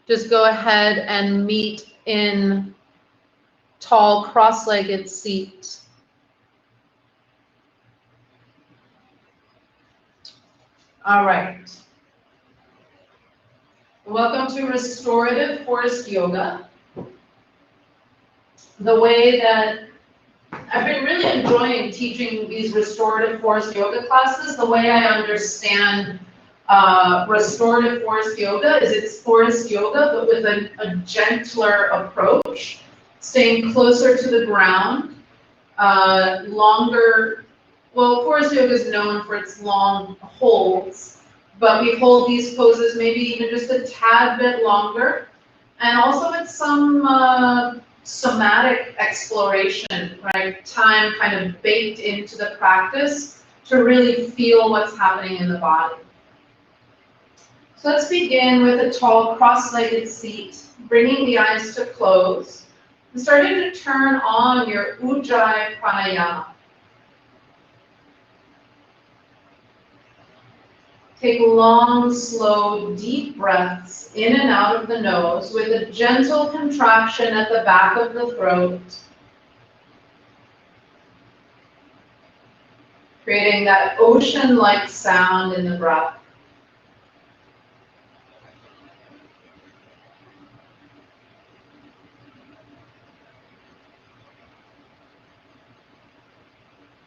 just go ahead and meet in tall cross-legged seat. All right. Welcome to Restorative Forrest Yoga. The way that I've been really enjoying teaching these Restorative Forrest Yoga classes, the way I understand Restorative Forrest Yoga is it's Forrest Yoga, but with a gentler approach, staying closer to the ground, longer. Well, Forrest Yoga is known for its long holds, but we hold these poses maybe even just a tad bit longer, and also with some somatic exploration, right? Time kind of baked into the practice to really feel what's happening in the body. So let's begin with a tall cross-legged seat, bringing the eyes to close, and starting to turn on your Ujjayi pranayama. Take long, slow, deep breaths in and out of the nose with a gentle contraction at the back of the throat, creating that ocean-like sound in the breath.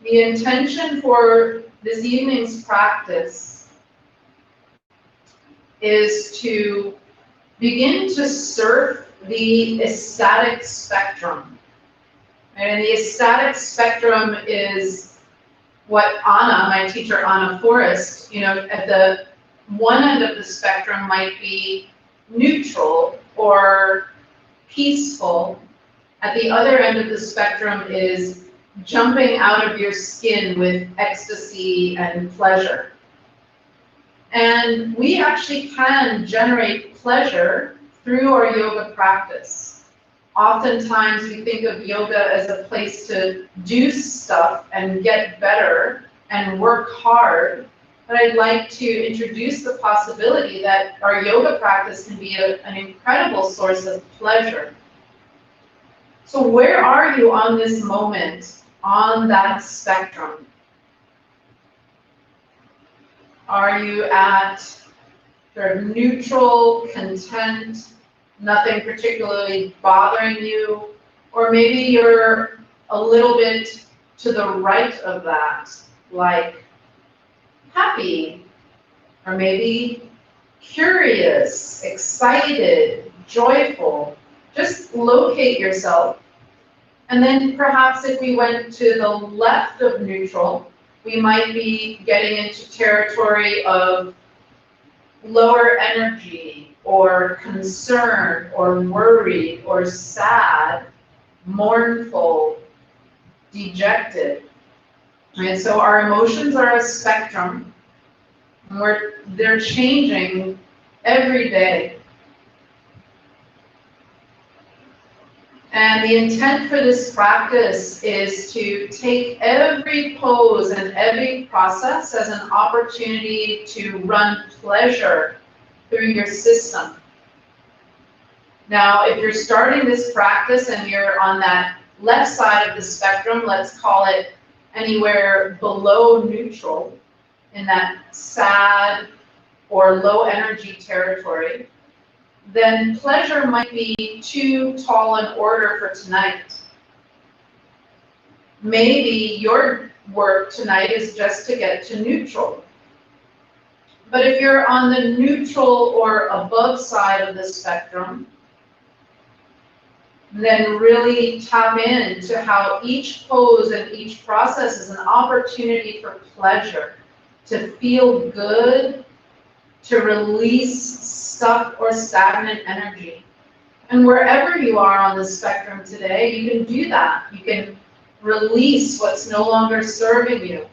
The intention for this evening's practice is to begin to surf the ecstatic spectrum. And the ecstatic spectrum is what Anna, my teacher Anna Forrest, at the one end of the spectrum might be neutral or peaceful. At the other end of the spectrum is jumping out of your skin with ecstasy and pleasure. And we actually can generate pleasure through our yoga practice. Oftentimes we think of yoga as a place to do stuff and get better and work hard, but I'd like to introduce the possibility that our yoga practice can be an incredible source of pleasure. So where are you on this moment, on that spectrum? Are you at sort of neutral, content, nothing particularly bothering you? Or maybe you're a little bit to the right of that, like happy, or maybe curious, excited, joyful. Just locate yourself. And then perhaps if we went to the left of neutral, we might be getting into territory of lower energy, or concern, or worried, or sad, mournful, dejected. And so our emotions are a spectrum, and they're changing every day. And the intent for this practice is to take every pose and every process as an opportunity to run pleasure through your system. Now, if you're starting this practice and you're on that left side of the spectrum, let's call it anywhere below neutral, in that sad or low energy territory, then pleasure might be too tall an order for tonight. Maybe your work tonight is just to get to neutral. But if you're on the neutral or above side of the spectrum, then really tap into how each pose and each process is an opportunity for pleasure, to feel good, to release stuck or stagnant energy. And wherever you are on the spectrum today, you can do that. You can release what's no longer serving you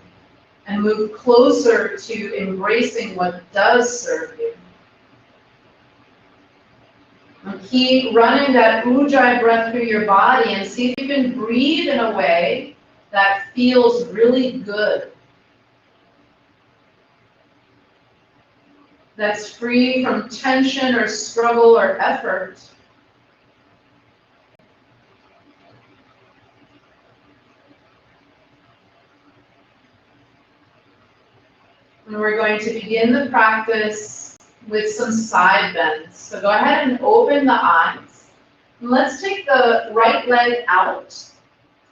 and move closer to embracing what does serve you. And keep running that Ujjayi breath through your body and see if you can breathe in a way that feels really good. that's free from tension or struggle or effort. And we're going to begin the practice with some side bends. So go ahead and open the eyes. And let's take the right leg out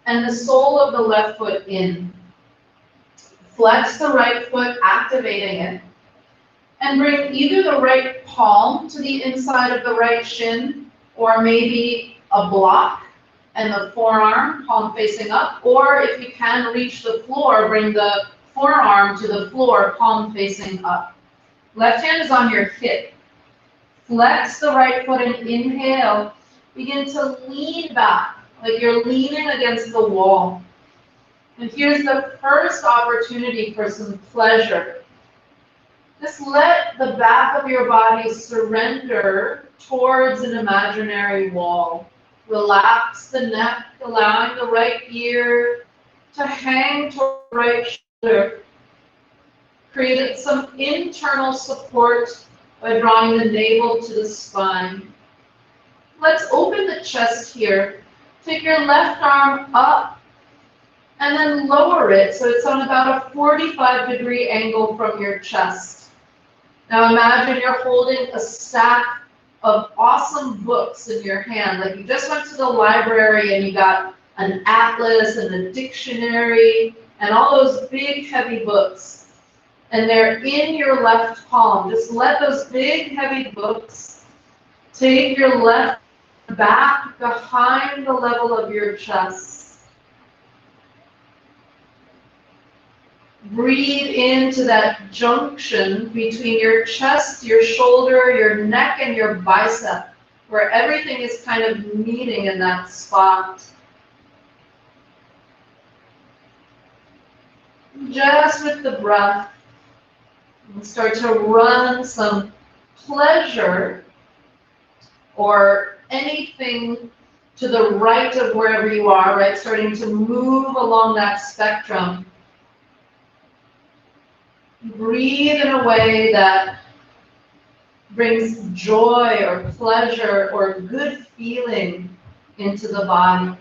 and the sole of the left foot in. Flex the right foot, activating it. And bring either the right palm to the inside of the right shin, or maybe a block and the forearm, palm facing up. Or if you can reach the floor, bring the forearm to the floor, palm facing up. Left hand is on your hip. Flex the right foot and inhale. Begin to lean back, like you're leaning against the wall. And here's the first opportunity for some pleasure. Just let the back of your body surrender towards an imaginary wall. Relax the neck, allowing the right ear to hang toward the right shoulder. Create some internal support by drawing the navel to the spine. Let's open the chest here. Take your left arm up and then lower it so it's on about a 45-degree angle from your chest. Now imagine you're holding a stack of awesome books in your hand. Like you just went to the library and you got an atlas and a dictionary and all those big heavy books. And they're in your left palm. Just let those big heavy books take your left back behind the level of your chest. Breathe into that junction between your chest, your shoulder, your neck, and your bicep, where everything is kind of meeting in that spot. Just with the breath, and start to run some pleasure or anything to the right of wherever you are, right? Starting to move along that spectrum. Breathe in a way that brings joy or pleasure or good feeling into the body.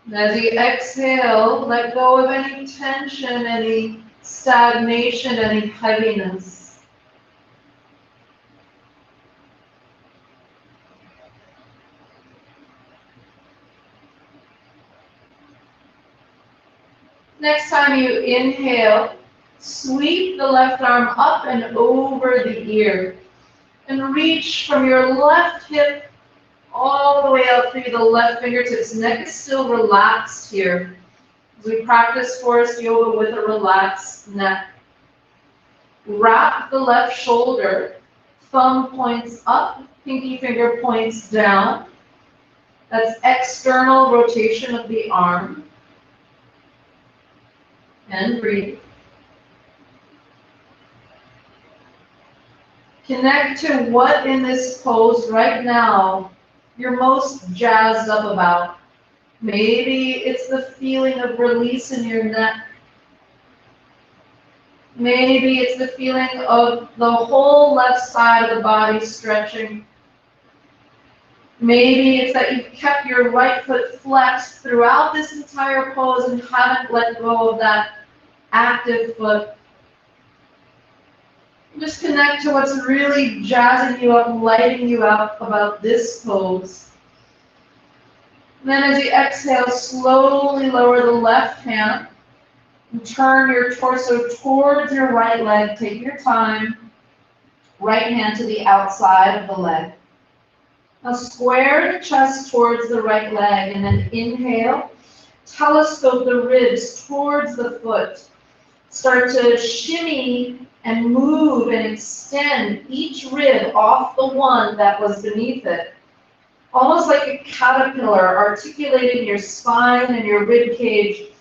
And as you exhale, let go of any tension, any stagnation, any heaviness. Next time you inhale, sweep the left arm up and over the ear. And reach from your left hip all the way up through the left fingertips. Neck is still relaxed here. As we practice Forrest yoga with a relaxed neck. Wrap the left shoulder. Thumb points up, pinky finger points down. That's external rotation of the arm. And breathe. Connect to what in this pose right now you're most jazzed up about. Maybe it's the feeling of release in your neck. Maybe it's the feeling of the whole left side of the body stretching. Maybe it's that you've kept your right foot flexed throughout this entire pose and haven't let go of that active foot. Just connect to what's really jazzing you up, lighting you up about this pose. And then as you exhale, slowly lower the left hand and turn your torso towards your right leg. Take your time. Right hand to the outside of the leg. Now square the chest towards the right leg and then inhale. Telescope the ribs towards the foot. Start to shimmy and move and extend each rib off the one that was beneath it. Almost like a caterpillar, articulating your spine and your rib cage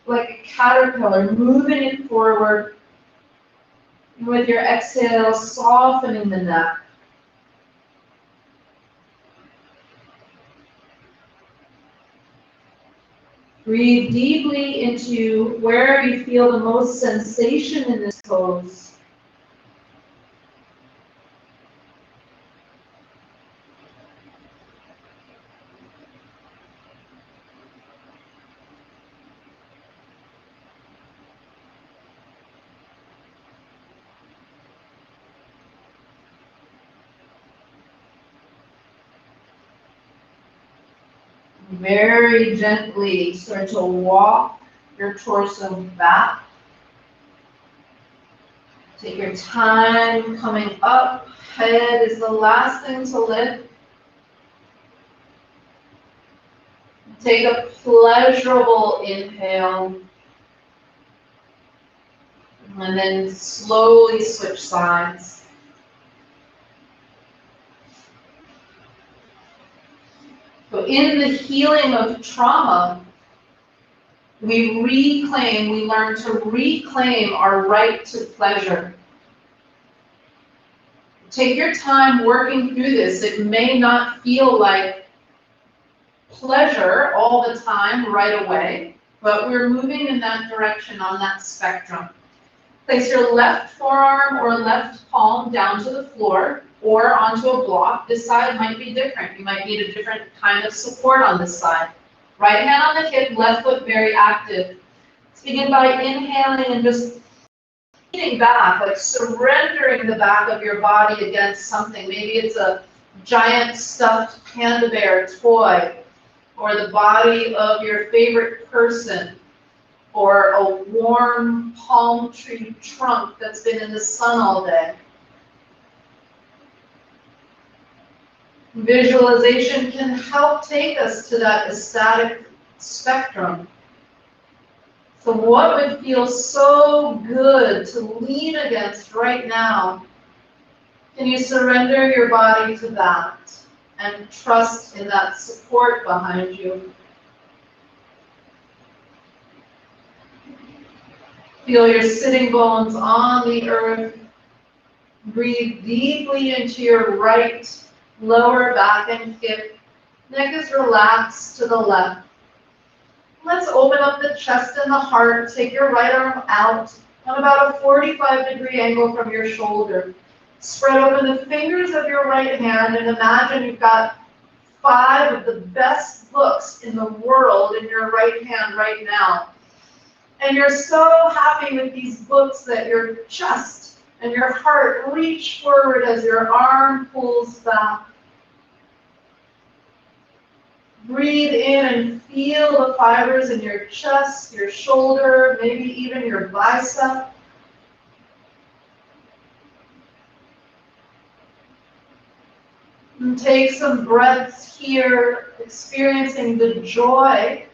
like a caterpillar, moving it forward. And with your exhale, softening the neck. Breathe deeply into where you feel the most sensation in this pose. Very gently start to walk your torso back. Take your time coming up. Head is the last thing to lift. Take a pleasurable inhale. And then slowly switch sides. So in the healing of trauma, we learn to reclaim our right to pleasure. Take your time working through this. It may not feel like pleasure all the time right away, but we're moving in that direction on that spectrum. Place your left forearm or left palm down to the floor or onto a block. This side might be different. You might need a different kind of support on this side. Right hand on the hip, left foot very active. Let's begin by inhaling and just leaning back, like surrendering the back of your body against something. Maybe it's a giant stuffed panda bear toy, or the body of your favorite person, or a warm palm tree trunk that's been in the sun all day. Visualization can help take us to that ecstatic spectrum. So what would feel so good to lean against right now? Can you surrender your body to that and trust in that support behind you? Feel your sitting bones on the earth. Breathe deeply into your right lower back and hip. Neck is relaxed to the left. Let's open up the chest and the heart. Take your right arm out on about a 45-degree angle from your shoulder. Spread open the fingers of your right hand and imagine you've got 5 of the best books in the world in your right hand right now. And you're so happy with these books that your chest and your heart reach forward as your arm pulls back. Breathe in and feel the fibers in your chest, your shoulder, maybe even your bicep. And take some breaths here, experiencing the joy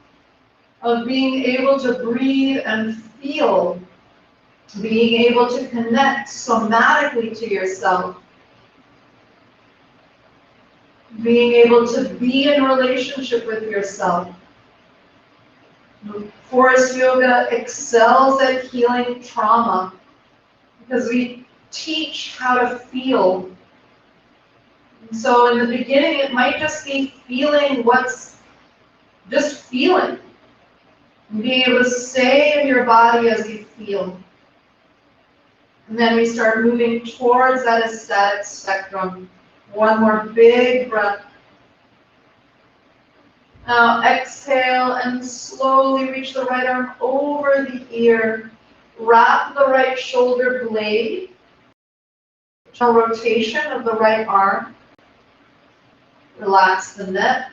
of being able to breathe and feel, being able to connect somatically to yourself, being able to be in relationship with yourself. Forrest Yoga excels at healing trauma because we teach how to feel. So in the beginning, it might just be feeling just feeling. Being able to stay in your body as you feel. And then we start moving towards that ecstatic spectrum. One more big breath. Now exhale and slowly reach the right arm over the ear. Wrap the right shoulder blade. Rotation of the right arm. Relax the neck.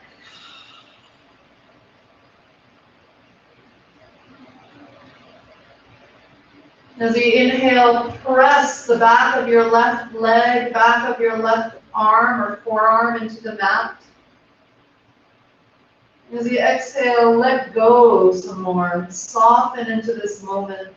As you inhale, press the back of your left leg, back of your left arm or forearm into the mat. As you exhale, let go some more. Soften into this moment.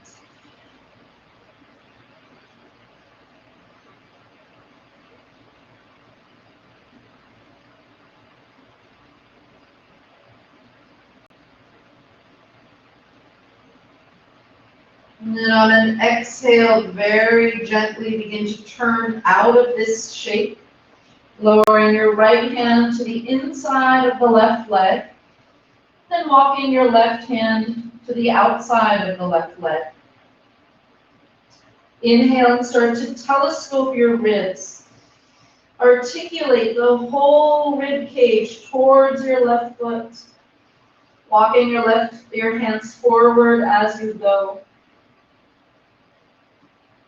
And then on an exhale, very gently begin to turn out of this shape, lowering your right hand to the inside of the left leg. Then walking your left hand to the outside of the left leg. Inhale and start to telescope your ribs. Articulate the whole rib cage towards your left foot. Walking your hands forward as you go.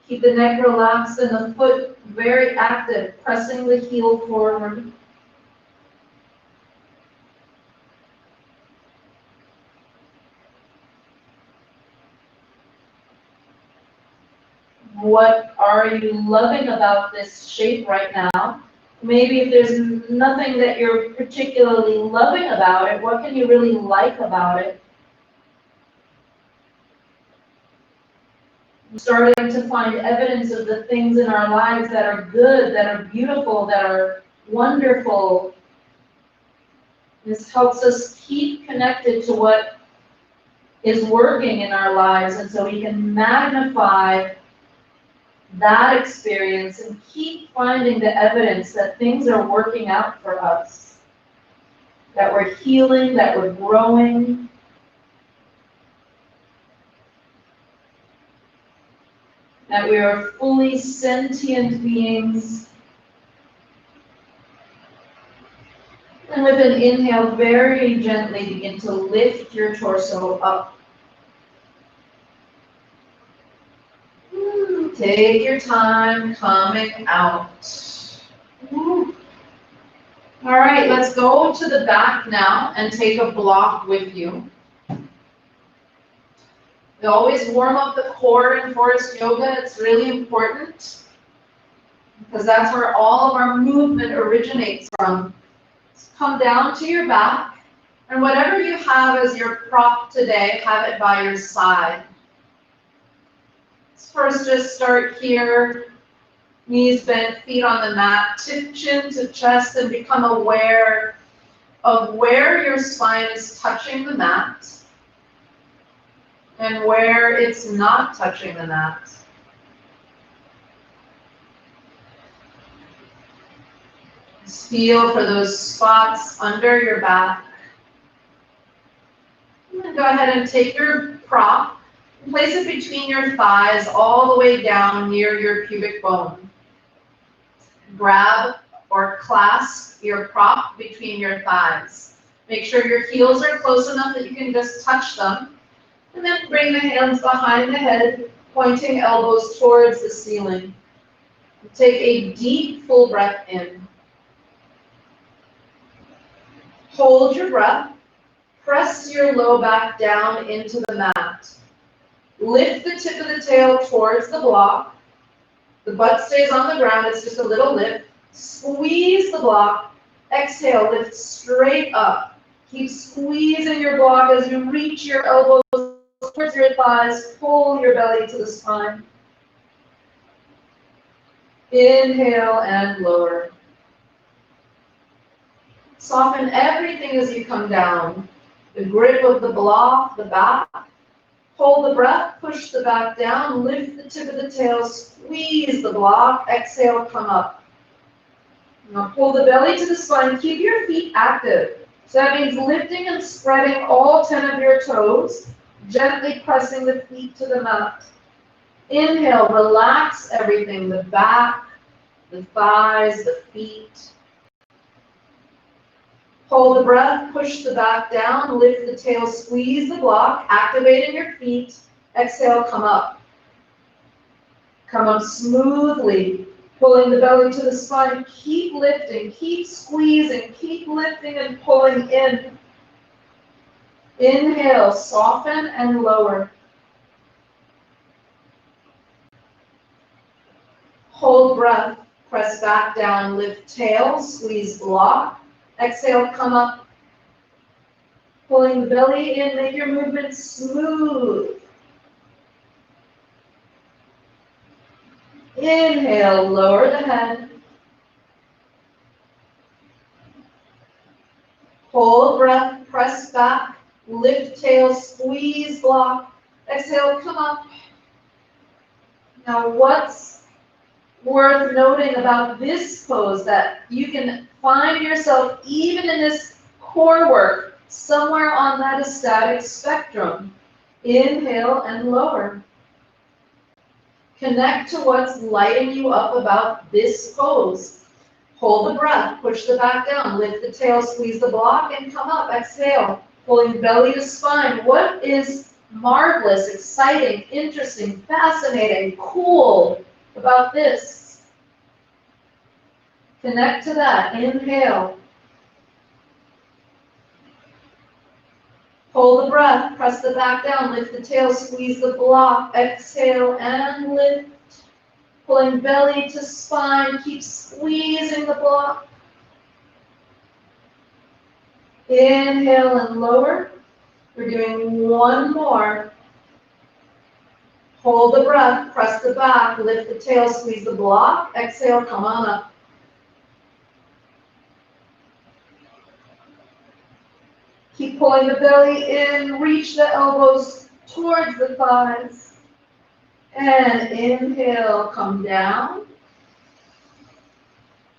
Keep the neck relaxed and the foot very active, pressing the heel forward. What are you loving about this shape right now? Maybe if there's nothing that you're particularly loving about it, what can you really like about it? Starting to find evidence of the things in our lives that are good, that are beautiful, that are wonderful. This helps us keep connected to what is working in our lives, and so we can magnify that experience and keep finding the evidence that things are working out for us, that we're healing, that we're growing. That we are fully sentient beings. And with an inhale, very gently begin to lift your torso up. Take your time coming out. All right, let's go to the back now and take a block with you. We always warm up the core in Forrest Yoga. It's really important because that's where all of our movement originates from. So come down to your back, and whatever you have as your prop today, have it by your side. First, just start here, knees bent, feet on the mat, tip chin to chest, and become aware of where your spine is touching the mat and where it's not touching the mat. Just feel for those spots under your back. And then go ahead and take your prop. Place it between your thighs all the way down near your pubic bone. Grab or clasp your prop between your thighs. Make sure your heels are close enough that you can just touch them. And then bring the hands behind the head, pointing elbows towards the ceiling. Take a deep, full breath in. Hold your breath. Press your low back down into the mat. Lift the tip of the tail towards the block. The butt stays on the ground, it's just a little lift. Squeeze the block. Exhale, lift straight up. Keep squeezing your block as you reach your elbows towards your thighs. Pull your belly to the spine. Inhale and lower. Soften everything as you come down. The grip of the block, the back. Hold the breath, push the back down, lift the tip of the tail, squeeze the block, exhale, come up. Now pull the belly to the spine, keep your feet active. So that means lifting and spreading all 10 of your toes, gently pressing the feet to the mat. Inhale, relax everything, the back, the thighs, the feet. Hold the breath, push the back down, lift the tail, squeeze the block, activating your feet. Exhale, come up. Come up smoothly, pulling the belly to the spine. Keep lifting, keep squeezing, keep lifting and pulling in. Inhale, soften and lower. Hold breath, press back down, lift tail, squeeze block. Exhale, come up. Pulling the belly in, make your movement smooth. Inhale, lower the head. Hold breath, press back, lift tail, squeeze block. Exhale, come up. Now what's worth noting about this pose that you can find yourself even in this core work somewhere on that ecstatic spectrum. Inhale and lower. Connect to what's lighting you up about this pose. Hold the breath, push the back down, lift the tail, squeeze the block, and come up. Exhale, pulling belly to spine. What is marvelous, exciting, interesting, fascinating, cool about this? Connect to that. Inhale. Hold the breath, press the back down, lift the tail, squeeze the block, exhale and lift. Pulling belly to spine, keep squeezing the block. Inhale and lower. We're doing one more. Hold the breath, press the back, lift the tail, squeeze the block, exhale, come on up. Keep pulling the belly in, reach the elbows towards the thighs. And inhale, come down.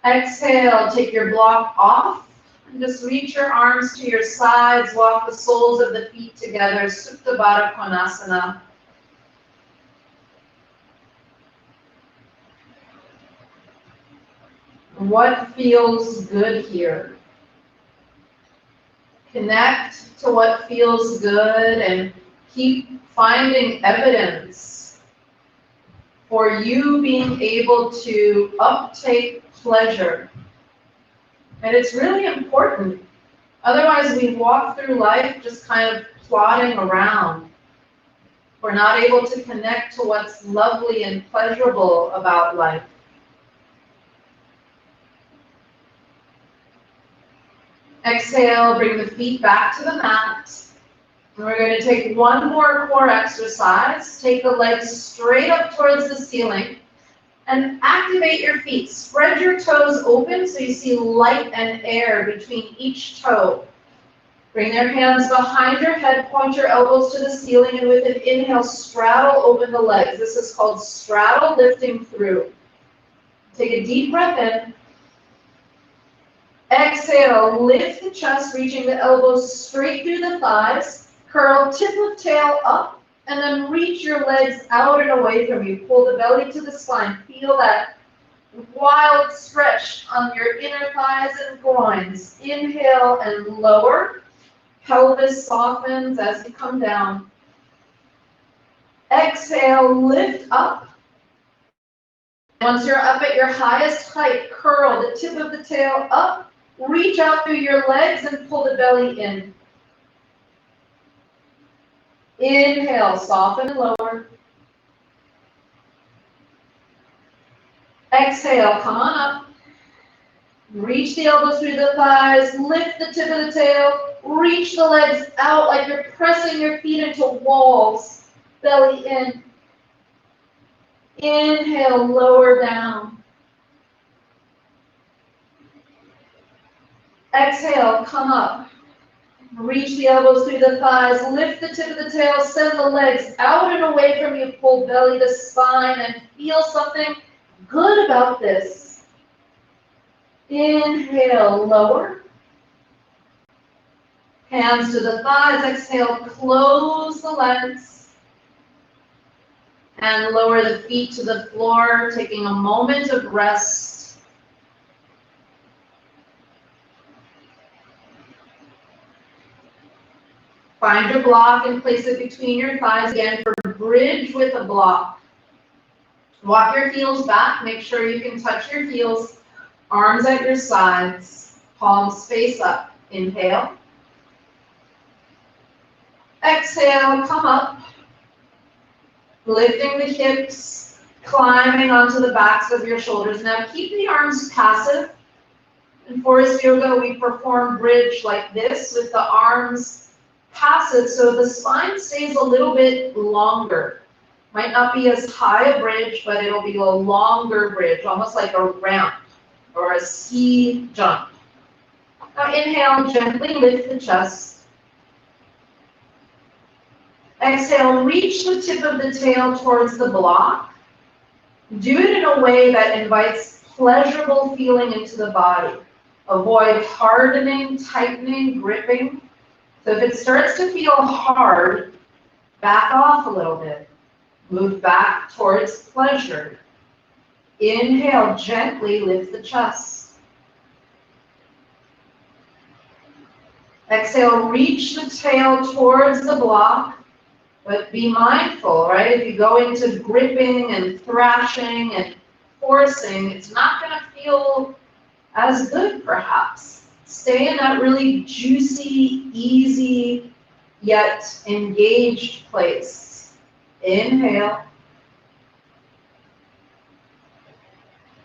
Exhale, take your block off. And just reach your arms to your sides, walk the soles of the feet together, Supta Baddha Konasana. What feels good here? Connect to what feels good and keep finding evidence for you being able to uptake pleasure. And it's really important. Otherwise, we walk through life just kind of plodding around. We're not able to connect to what's lovely and pleasurable about life. Exhale, bring the feet back to the mat. And we're going to take one more core exercise. Take the legs straight up towards the ceiling and activate your feet. Spread your toes open so you see light and air between each toe. Bring your hands behind your head, point your elbows to the ceiling, and with an inhale, straddle open the legs. This is called straddle lifting through. Take a deep breath in. Exhale, lift the chest, reaching the elbows straight through the thighs. Curl tip of tail up, and then reach your legs out and away from you. Pull the belly to the spine. Feel that wild stretch on your inner thighs and groins. Inhale and lower. Pelvis softens as you come down. Exhale, lift up. Once you're up at your highest height, curl the tip of the tail up. Reach out through your legs and pull the belly in. Inhale, soften and lower. Exhale, come on up. Reach the elbows through the thighs, lift the tip of the tail, reach the legs out like you're pressing your feet into walls. Belly in. Inhale, lower down. Exhale, come up. Reach the elbows through the thighs, lift the tip of the tail, send the legs out and away from you, pull belly to spine, and feel something good about this. Inhale, lower. Hands to the thighs, exhale, close the legs. And lower the feet to the floor, taking a moment of rest. Find your block and place it between your thighs again for bridge with a block. Walk your heels back. Make sure you can touch your heels. Arms at your sides. Palms face up. Inhale. Exhale, come up. Lifting the hips, climbing onto the backs of your shoulders. Now keep the arms passive. In Forrest Yoga, we perform bridge like this with the arms passive, so the spine stays a little bit longer. Might not be as high a bridge, but it'll be a longer bridge, almost like a ramp or a ski jump. Now inhale, gently lift the chest. Exhale, reach the tip of the tail towards the block. Do it in a way that invites pleasurable feeling into the body. Avoid hardening, tightening, gripping. So if it starts to feel hard, back off a little bit. Move back towards pleasure. Inhale, gently lift the chest. Exhale, reach the tail towards the block, but be mindful, right? If you go into gripping and thrashing and forcing, it's not going to feel as good, perhaps. Stay in that really juicy, easy, yet engaged place. Inhale.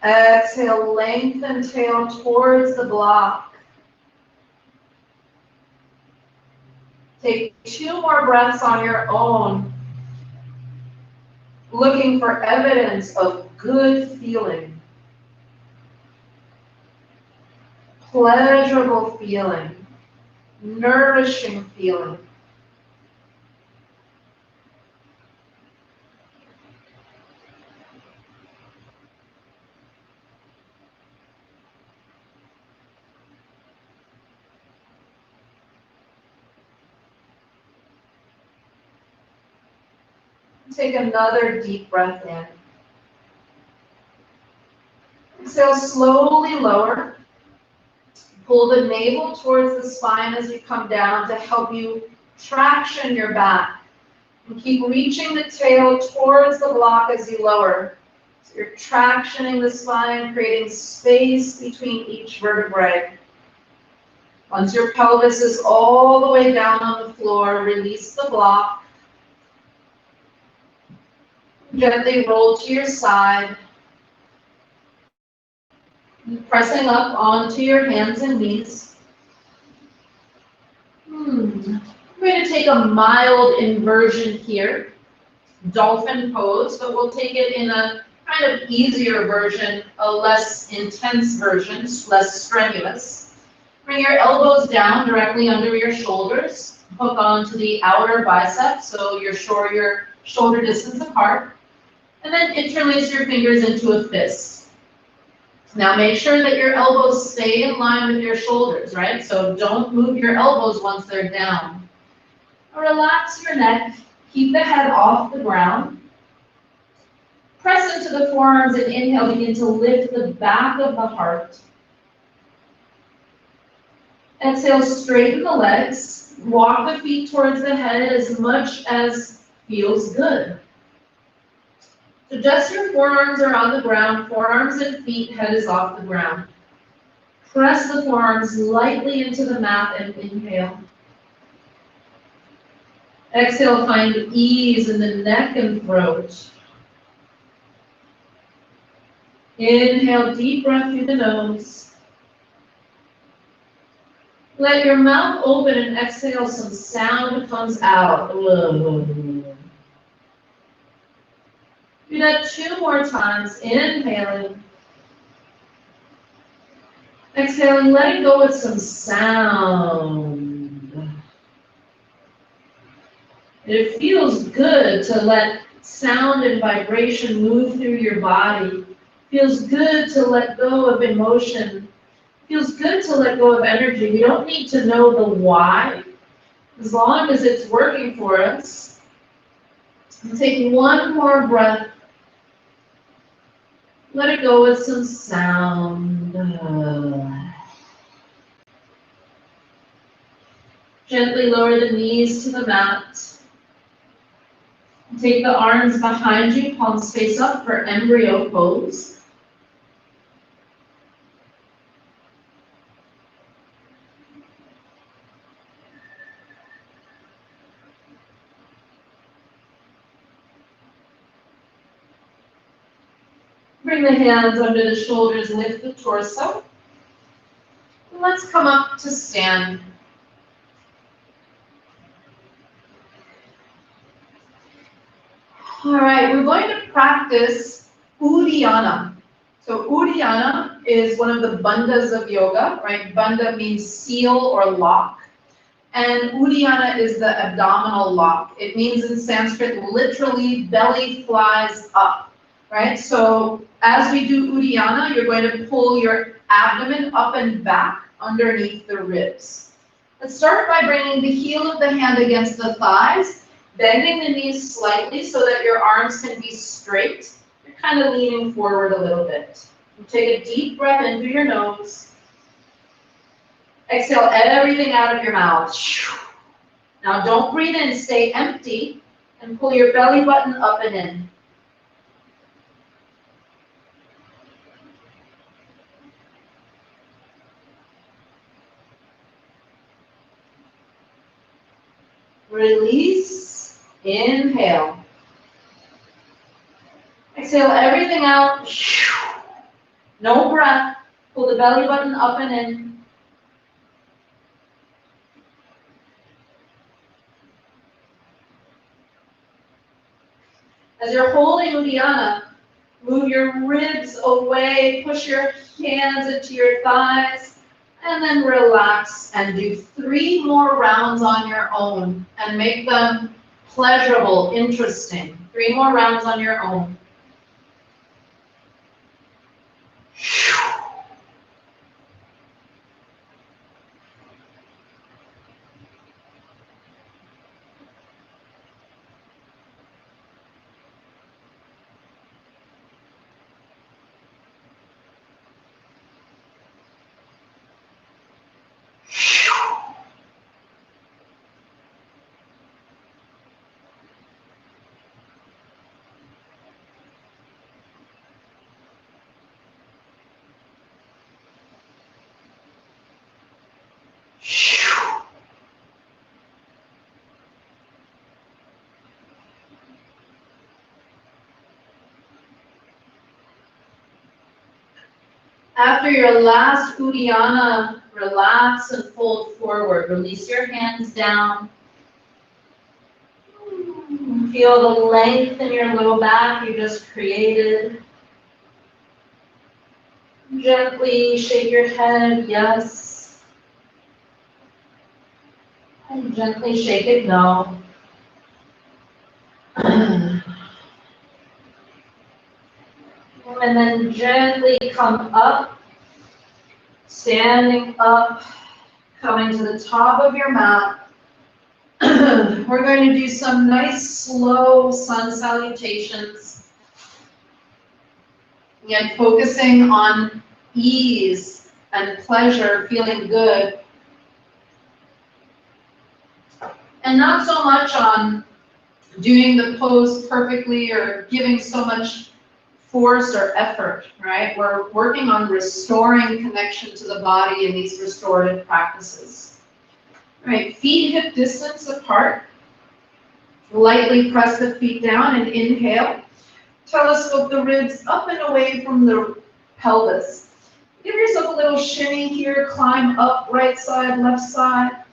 Exhale, lengthen tail towards the block. Take 2 more breaths on your own, looking for evidence of good feeling, pleasurable feeling, nourishing feeling. Take another deep breath in. Exhale, slowly lower. Pull the navel towards the spine as you come down to help you traction your back. And keep reaching the tail towards the block as you lower. So you're tractioning the spine, creating space between each vertebrae. Once your pelvis is all the way down on the floor, release the block. Gently roll to your side, pressing up onto your hands and knees. We're going to take a mild inversion here, dolphin pose, but we'll take it in a kind of easier version, a less intense version, less strenuous. Bring your elbows down directly under your shoulders, hook onto the outer bicep so you're shoulder distance apart. And then interlace your fingers into a fist. Now make sure that your elbows stay in line with your shoulders, right? So don't move your elbows once they're down. Relax your neck, keep the head off the ground. Press into the forearms and inhale, begin to lift the back of the heart. Exhale, straighten the legs, walk the feet towards the head as much as feels good. So just your forearms are on the ground, forearms and feet, head is off the ground. Press the forearms lightly into the mat and inhale. Exhale, find ease in the neck and throat. Inhale, deep breath through the nose. Let your mouth open and exhale, some sound comes out. Do that 2 more times, inhaling. Exhaling, letting go with some sound. It feels good to let sound and vibration move through your body. Feels good to let go of emotion. Feels good to let go of energy. We don't need to know the why, as long as it's working for us. Take 1 more breath. Let it go with some sound. Gently lower the knees to the mat. Take the arms behind you, palms face up for embryo pose. Bring the hands under the shoulders, lift the torso. Let's come up to stand. All right, we're going to practice Uddiyana. So Uddiyana is one of the bandhas of yoga, right? Bandha means seal or lock. And Uddiyana is the abdominal lock. It means in Sanskrit, literally belly flies up, right? So as we do Uddiyana, you're going to pull your abdomen up and back underneath the ribs. Let's start by bringing the heel of the hand against the thighs, bending the knees slightly so that your arms can be straight. You're kind of leaning forward a little bit. And take a deep breath in through your nose. Exhale everything out of your mouth. Now don't breathe in, stay empty, and pull your belly button up and in. Release, inhale. Exhale everything out. No breath. Pull the belly button up and in. As you're holding Uddiyana, move your ribs away, push your hands into your thighs, and then relax and do 3 more rounds on your own and make them pleasurable, interesting. 3 more rounds on your own. After your last Uddiyana, relax and fold forward. Release your hands down. Feel the length in your low back you just created. Gently shake your head, yes. And gently shake it, no. And then gently come up, standing up, coming to the top of your mat. We're going to do some nice slow sun salutations. Again, focusing on ease and pleasure, feeling good. And not so much on doing the pose perfectly or giving so much force or effort, right? We're working on restoring connection to the body in these restorative practices. All right, feet hip distance apart. Lightly press the feet down and inhale. Telescope the ribs up and away from the pelvis. Give yourself a little shimmy here, climb up, right side, left side.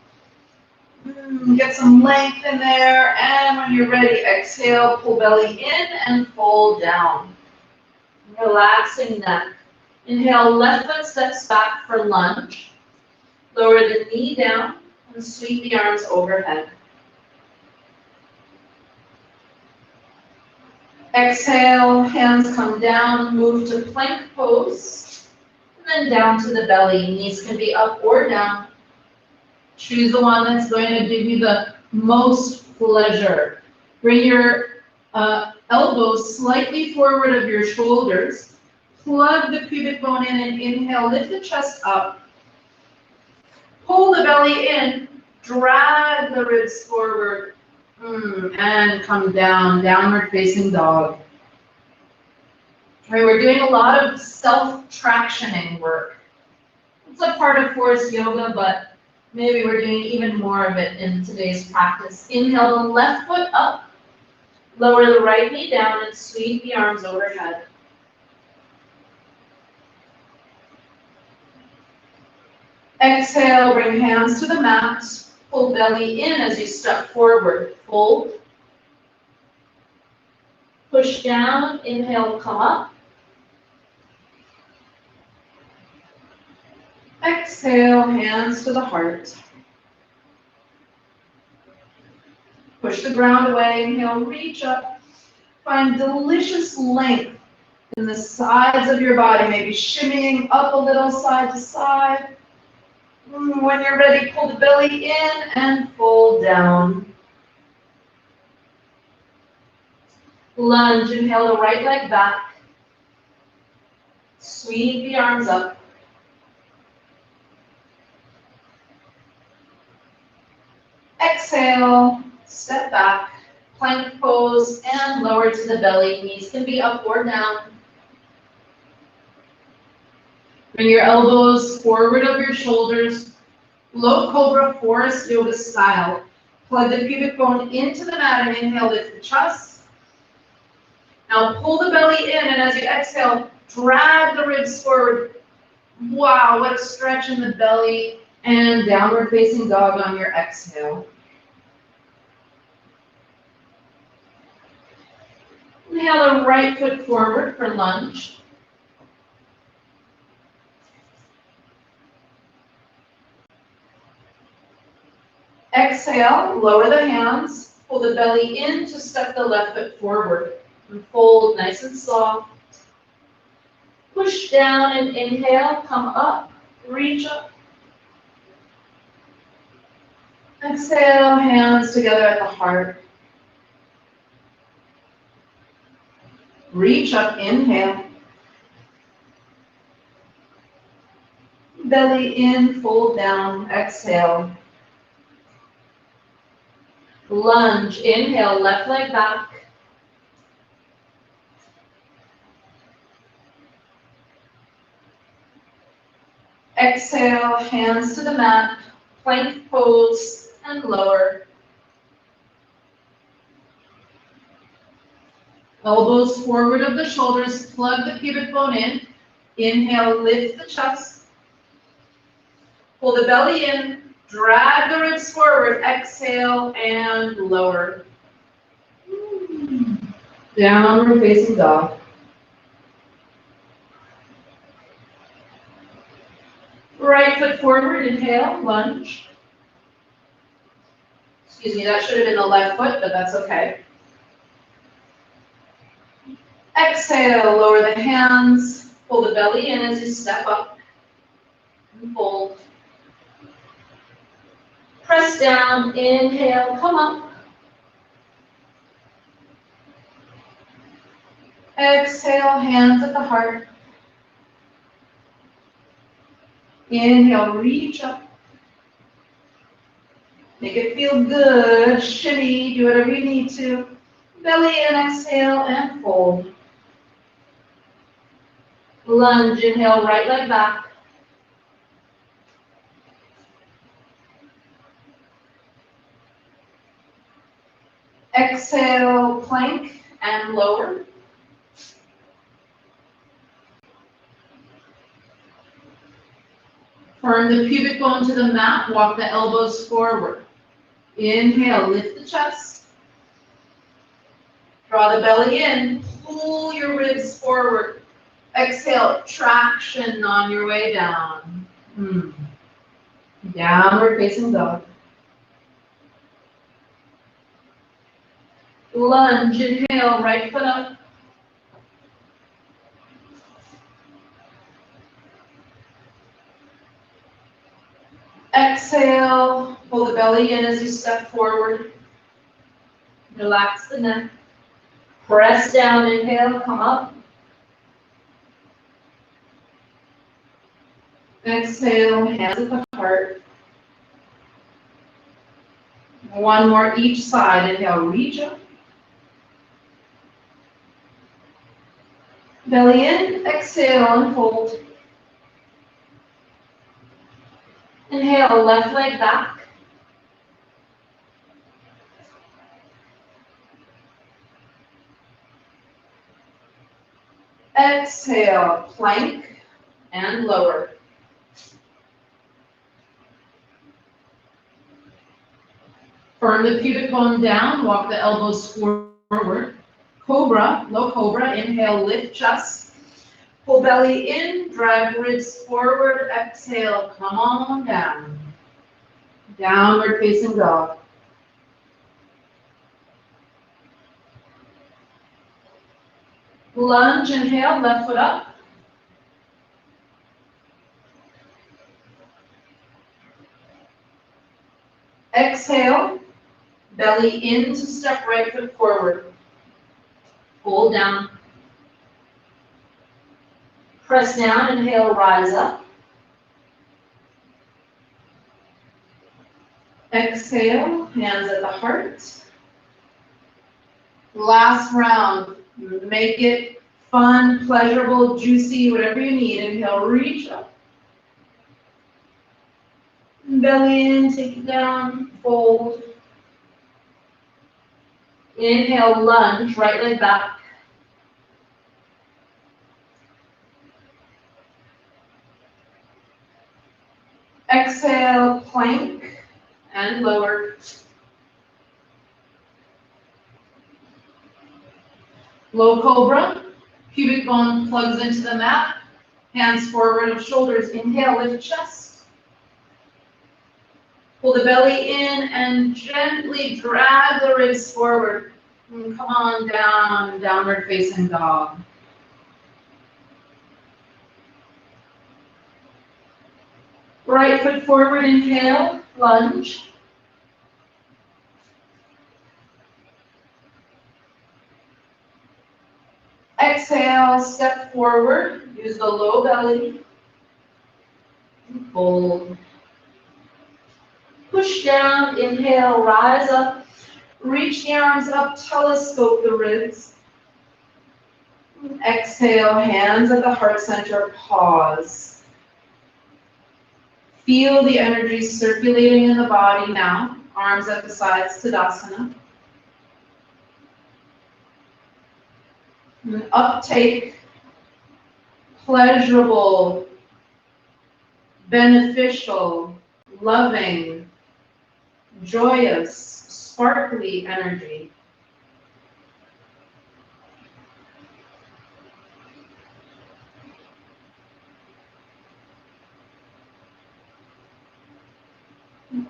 Get some length in there, and when you're ready, exhale, pull belly in and fold down. Relaxing neck. Inhale, left foot steps back for lunge. Lower the knee down and sweep the arms overhead. Exhale, hands come down, move to plank pose, and then down to the belly. Knees can be up or down. Choose the one that's going to give you the most pleasure. Bring your elbows slightly forward of your shoulders. Plug the pubic bone in and inhale, lift the chest up. Pull the belly in, drag the ribs forward. And come down, downward facing dog. All right, we're doing a lot of self-tractioning work. It's a part of Forrest yoga, but maybe we're doing even more of it in today's practice. Inhale the left foot up, lower the right knee down, and sweep the arms overhead. Exhale, bring hands to the mat. Pull belly in as you step forward. Fold. Push down. Inhale, come up. Exhale, hands to the heart. Push the ground away. Inhale, reach up. Find delicious length in the sides of your body, maybe shimmying up a little side to side. When you're ready, pull the belly in and fold down. Lunge, inhale the right leg back. Sweep the arms up. Exhale, step back, plank pose, and lower to the belly. Knees can be up or down. Bring your elbows forward of your shoulders. Low cobra, Forrest yoga style. Plug the pubic bone into the mat and inhale, lift the chest. Now pull the belly in, and as you exhale, drag the ribs forward. Wow, what a stretch in the belly. And downward facing dog on your exhale. Inhale the right foot forward for lunge. Exhale, lower the hands, pull the belly in to step the left foot forward. And fold nice and soft. Push down and inhale, come up, reach up. Exhale, hands together at the heart. Reach up, inhale. Belly in, fold down, exhale. Lunge, inhale, left leg back. Exhale, hands to the mat, plank pose, and lower. Elbows forward of the shoulders, plug the pubic bone in. Inhale, lift the chest. Pull the belly in, drag the ribs forward, exhale, and lower. Downward facing dog. Right foot forward, inhale, lunge. Excuse me, that should have been the left foot, but that's okay. Exhale, lower the hands, pull the belly in as you step up and fold. Press down, inhale, come up. Exhale, hands at the heart. Inhale, reach up. Make it feel good, shimmy, do whatever you need to. Belly in, exhale, and fold. Lunge, inhale, right leg back. Exhale, plank and lower. Turn the pubic bone to the mat, walk the elbows forward. Inhale, lift the chest. Draw the belly in, pull your ribs forward. Exhale, traction on your way down. Downward facing dog. Lunge, inhale, right foot up. Exhale, pull the belly in as you step forward. Relax the neck. Press down, inhale, come up. Exhale, hands at the heart. One more each side. Inhale, reach up. Belly in, exhale, and fold. Inhale, left leg back. Exhale, plank and lower. Firm the pubic bone down, walk the elbows forward. Cobra, low cobra, inhale, lift chest. Pull belly in, drag ribs forward, exhale, come on down. Downward facing dog. Lunge, inhale, left foot up. Exhale, belly in to step right foot forward. Hold down. Press down, inhale, rise up. Exhale, hands at the heart. Last round, make it fun, pleasurable, juicy, whatever you need. Inhale, reach up. Belly in, take it down, fold. Inhale, lunge, right leg back. Exhale, plank, and lower. Low cobra, pubic bone plugs into the mat, hands forward of shoulders. Inhale, lift chest. Pull the belly in and gently drag the ribs forward. And come on down, downward facing dog. Right foot forward, inhale, lunge. Exhale, step forward, use the low belly. Fold. Push down, inhale, rise up. Reach the arms up, telescope the ribs. Exhale, hands at the heart center, pause. Feel the energy circulating in the body now. Arms at the sides, Tadasana. And uptake, pleasurable, beneficial, loving, joyous, sparkly energy.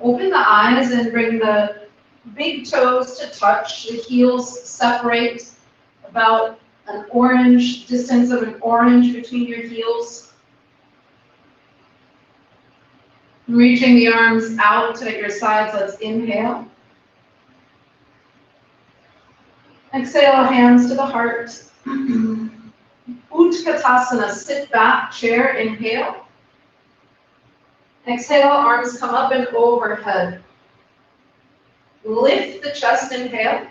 Open the eyes and bring the big toes to touch. The heels separate about an orange, distance of an orange between your heels. Reaching the arms out at your sides, let's inhale. Exhale, hands to the heart. Utkatasana, sit back, chair, inhale. Exhale, arms come up and overhead. Lift the chest, inhale.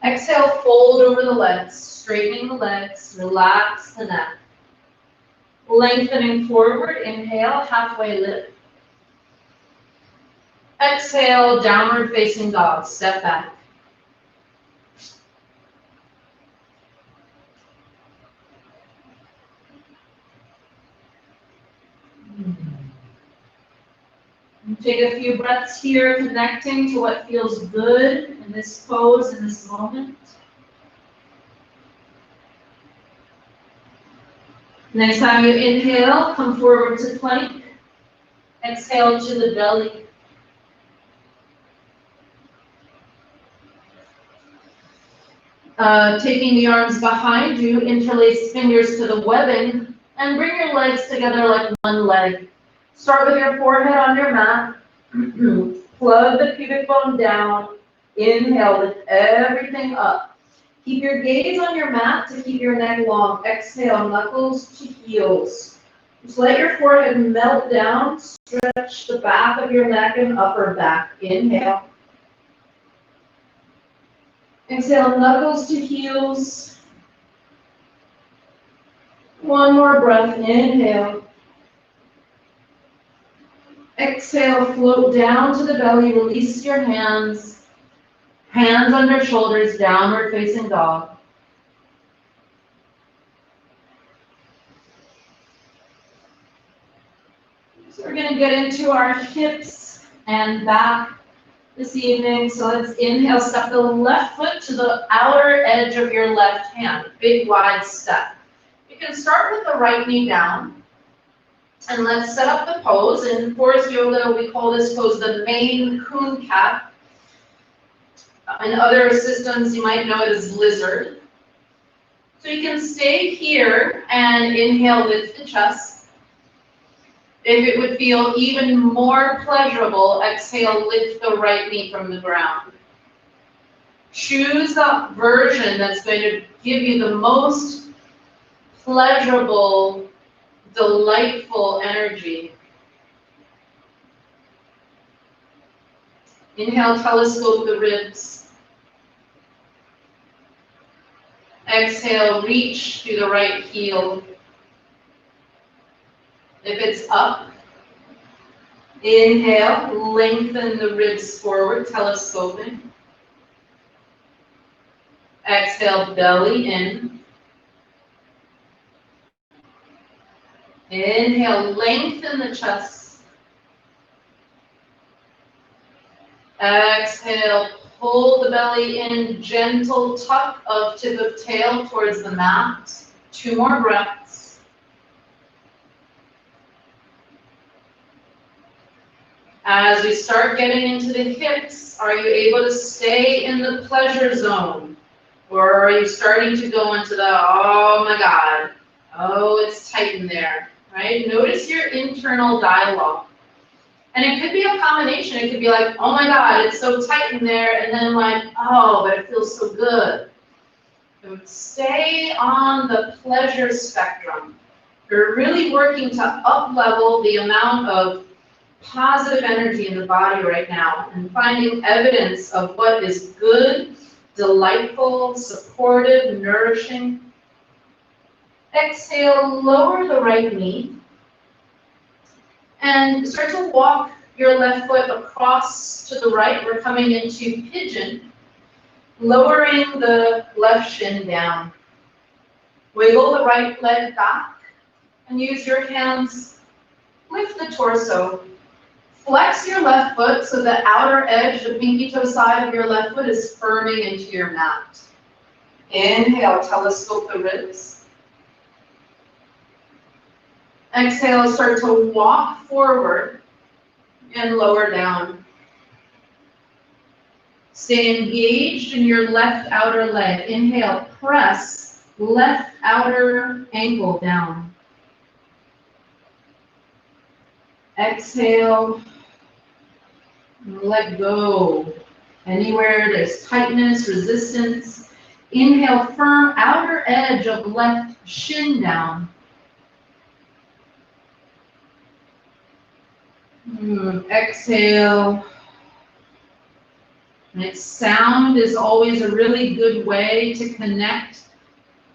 Exhale, fold over the legs, straightening the legs, relax the neck. Lengthening forward, inhale, halfway lift. Exhale, downward facing dog, step back. Take a few breaths here, connecting to what feels good in this pose, in this moment. Next time you inhale, come forward to plank. Exhale to the belly. Taking the arms behind you, interlace fingers to the webbing, and bring your legs together like one leg. Start with your forehead on your mat. Plug the pubic bone down. Inhale, lift everything up. Keep your gaze on your mat to keep your neck long. Exhale, knuckles to heels. Just let your forehead melt down. Stretch the back of your neck and upper back. Inhale. Exhale, knuckles to heels. One more breath. Inhale. Exhale, float down to the belly, release your hands. Hands under shoulders, downward facing dog. So we're going to get into our hips and back this evening. So let's inhale, step the left foot to the outer edge of your left hand. Big wide step. You can start with the right knee down. And let's set up the pose. In Forrest Yoga, we call this pose the Maine Coon Cat. In other systems, you might know it as lizard. So you can stay here and inhale, lift the chest. If it would feel even more pleasurable, exhale, lift the right knee from the ground. Choose the version that's going to give you the most pleasurable, delightful energy. Inhale, telescope the ribs. Exhale, reach through the right heel. If it's up, inhale, lengthen the ribs forward, telescoping. Exhale, belly in. Inhale, lengthen the chest. Exhale, pull the belly in, gentle tuck of tip of tail towards the mat. 2 more breaths. As we start getting into the hips, are you able to stay in the pleasure zone? Or are you starting to go into the, oh my God, oh, it's tight in there, right? Notice your internal dialogue. And it could be a combination. It could be like, oh my God, it's so tight in there. And then like, oh, but it feels so good. So stay on the pleasure spectrum. You're really working to up-level the amount of positive energy in the body right now and finding evidence of what is good, delightful, supportive, nourishing. Exhale, lower the right knee. And start to walk your left foot across to the right. We're coming into pigeon, lowering the left shin down. Wiggle the right leg back and use your hands, lift the torso. Flex your left foot so the outer edge, the pinky toe side of your left foot is firming into your mat. Inhale, telescope the ribs. Exhale, start to walk forward and lower down. Stay engaged in your left outer leg. Inhale, press left outer ankle down. Exhale, let go. Anywhere there's tightness, resistance. Inhale, firm outer edge of left shin down. Exhale. And sound is always a really good way to connect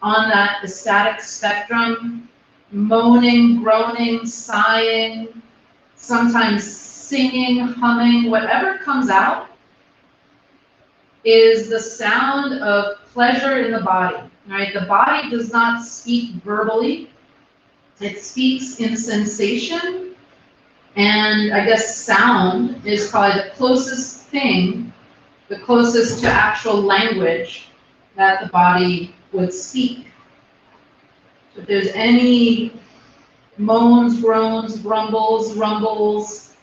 on that ecstatic spectrum. Moaning, groaning, sighing, sometimes singing, humming, whatever comes out is the sound of pleasure in the body. Right? The body does not speak verbally. It speaks in sensation. And I guess sound is probably the closest thing, the closest to actual language that the body would speak. So if there's any moans, groans, grumbles, rumbles,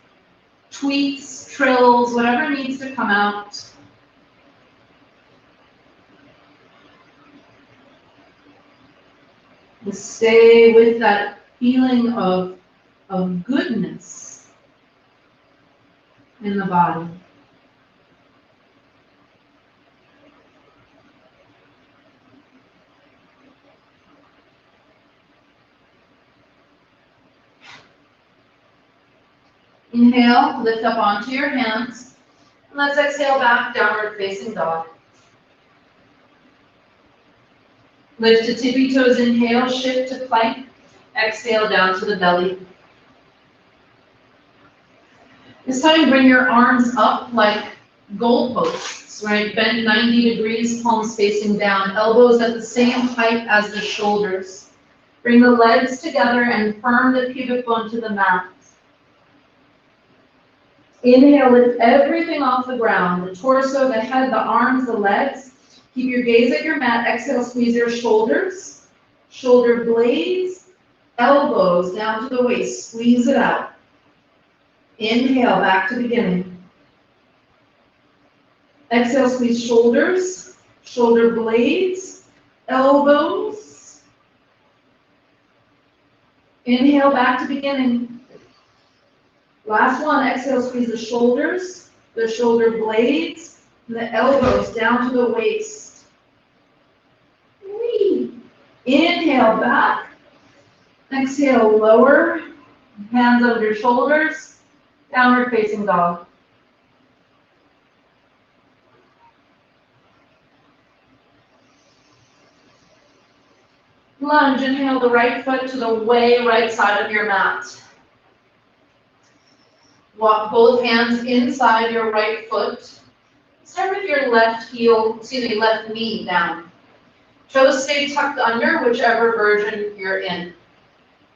tweets, trills, whatever needs to come out, just stay with that feeling of goodness in the body. Inhale, lift up onto your hands. And let's exhale back, downward facing dog. Lift to tippy toes, inhale, shift to plank. Exhale down to the belly. This time bring your arms up like goalposts, right? Bend 90 degrees, palms facing down, elbows at the same height as the shoulders. Bring the legs together and firm the pubic bone to the mat. Inhale, lift everything off the ground, the torso, the head, the arms, the legs. Keep your gaze at your mat. Exhale, squeeze your shoulders, shoulder blades, elbows down to the waist. Squeeze it out. Inhale, back to beginning. Exhale, squeeze shoulders, shoulder blades, elbows. Inhale, back to beginning. Last one, exhale, squeeze the shoulders, the shoulder blades, and the elbows down to the waist. Whee! Inhale back. Exhale, lower. Hands under your shoulders. Downward facing dog. Lunge, inhale the right foot to the way right side of your mat. Walk both hands inside your right foot. Start with your left knee down. Try to stay tucked under whichever version you're in.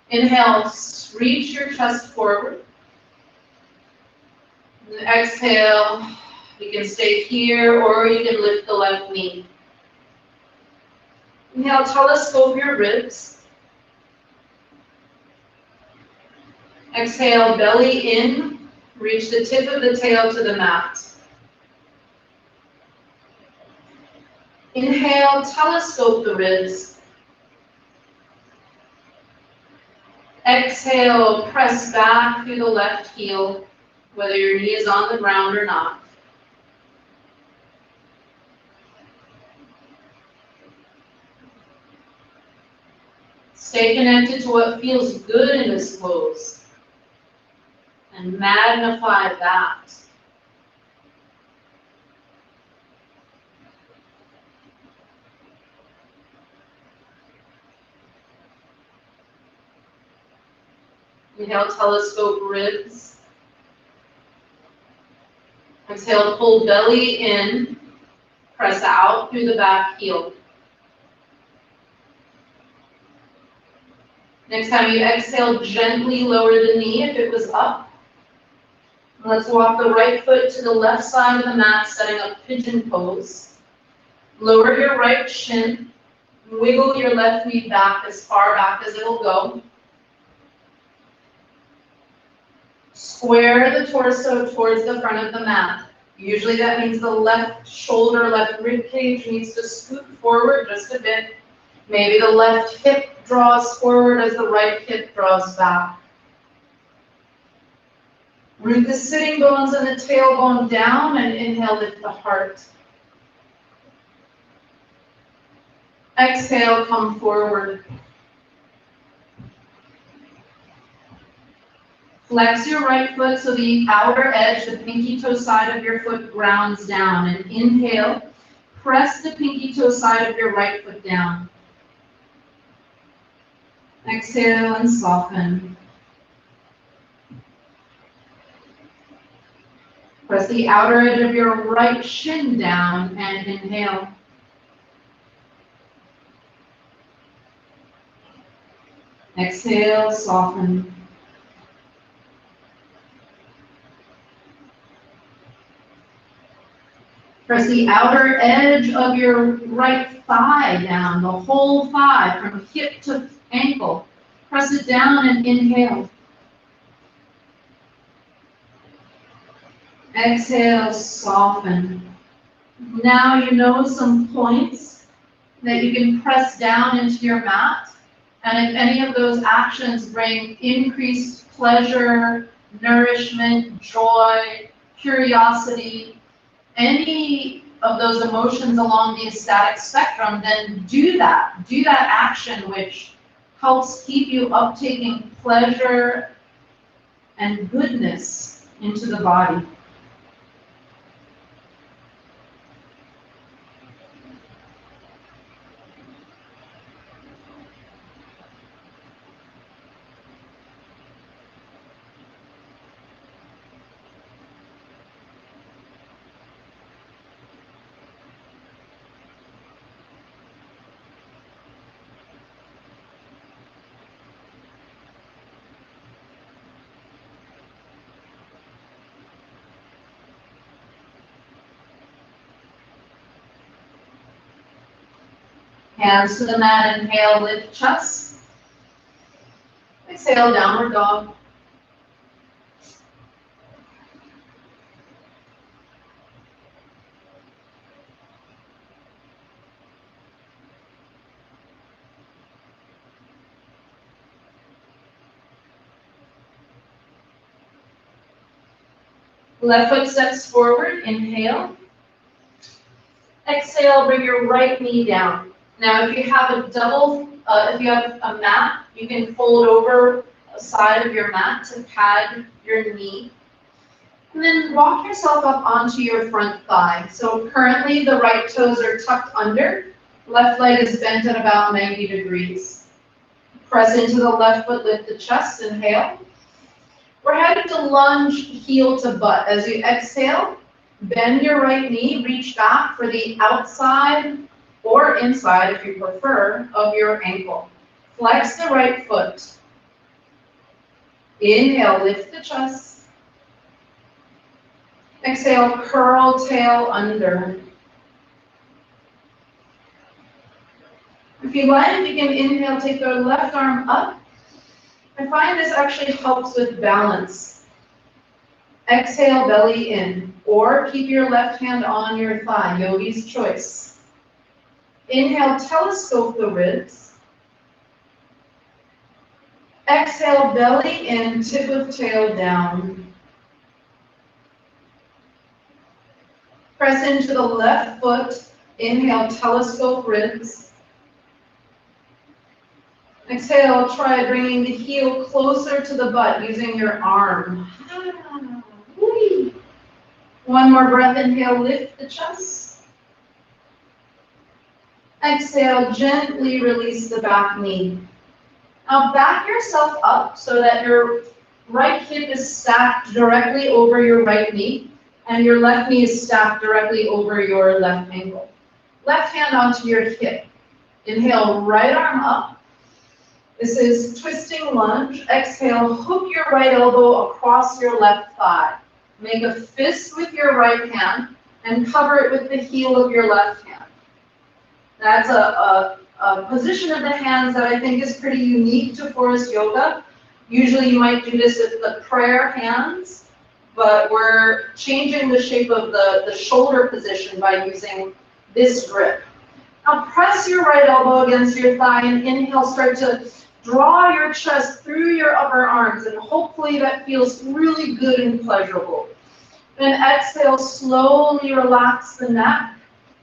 Inhale, reach your chest forward. And exhale, you can stay here or you can lift the left knee. Inhale, telescope your ribs. Exhale, belly in. Reach the tip of the tail to the mat. Inhale, telescope the ribs. Exhale, press back through the left heel, whether your knee is on the ground or not. Stay connected to what feels good in this pose and magnify that. Inhale, telescope ribs. Exhale, pull belly in, press out through the back heel. Next time you exhale, gently lower the knee if it was up. Let's walk the right foot to the left side of the mat, setting up pigeon pose. Lower your right shin, wiggle your left knee back as far back as it'll go. Square the torso towards the front of the mat. Usually that means the left shoulder, left rib cage needs to scoot forward just a bit. Maybe the left hip draws forward as the right hip draws back. Root the sitting bones and the tailbone down and inhale, lift the heart. Exhale, come forward. Flex your right foot so the outer edge, the pinky toe side of your foot grounds down. And inhale, press the pinky toe side of your right foot down. Exhale and soften. Press the outer edge of your right shin down and inhale. Exhale, soften. Press the outer edge of your right thigh down, the whole thigh from hip to ankle. Press it down and inhale. Exhale, soften. Now you know some points that you can press down into your mat. And if any of those actions bring increased pleasure, nourishment, joy, curiosity, any of those emotions along the ecstatic spectrum, then do that. Do that action which helps keep you uptaking pleasure and goodness into the body. Hands to the mat, inhale, lift chest. Exhale, downward dog. Left foot steps forward, inhale. Exhale, bring your right knee down. Now, if you have if you have a mat, you can fold over a side of your mat to pad your knee. And then walk yourself up onto your front thigh. So currently the right toes are tucked under, left leg is bent at about 90 degrees. Press into the left foot, lift the chest, inhale. We're headed to lunge heel to butt. As you exhale, bend your right knee, reach back for the outside or inside, if you prefer, of your ankle. Flex the right foot. Inhale, lift the chest. Exhale, curl tail under. If you like, you can inhale, take the left arm up. I find this actually helps with balance. Exhale, belly in, or keep your left hand on your thigh, yogi's choice. Inhale, telescope the ribs. Exhale, belly in, tip of tail down. Press into the left foot. Inhale, telescope ribs. Exhale, try bringing the heel closer to the butt using your arm. One more breath, inhale, lift the chest. Exhale, gently release the back knee. Now back yourself up so that your right hip is stacked directly over your right knee. And your left knee is stacked directly over your left ankle. Left hand onto your hip. Inhale, right arm up. This is twisting lunge. Exhale, hook your right elbow across your left thigh. Make a fist with your right hand and cover it with the heel of your left hand. That's a position of the hands that I think is pretty unique to Forrest Yoga. Usually you might do this with the prayer hands, but we're changing the shape of the shoulder position by using this grip. Now press your right elbow against your thigh and inhale, start to draw your chest through your upper arms, and hopefully that feels really good and pleasurable. Then exhale, slowly relax the neck,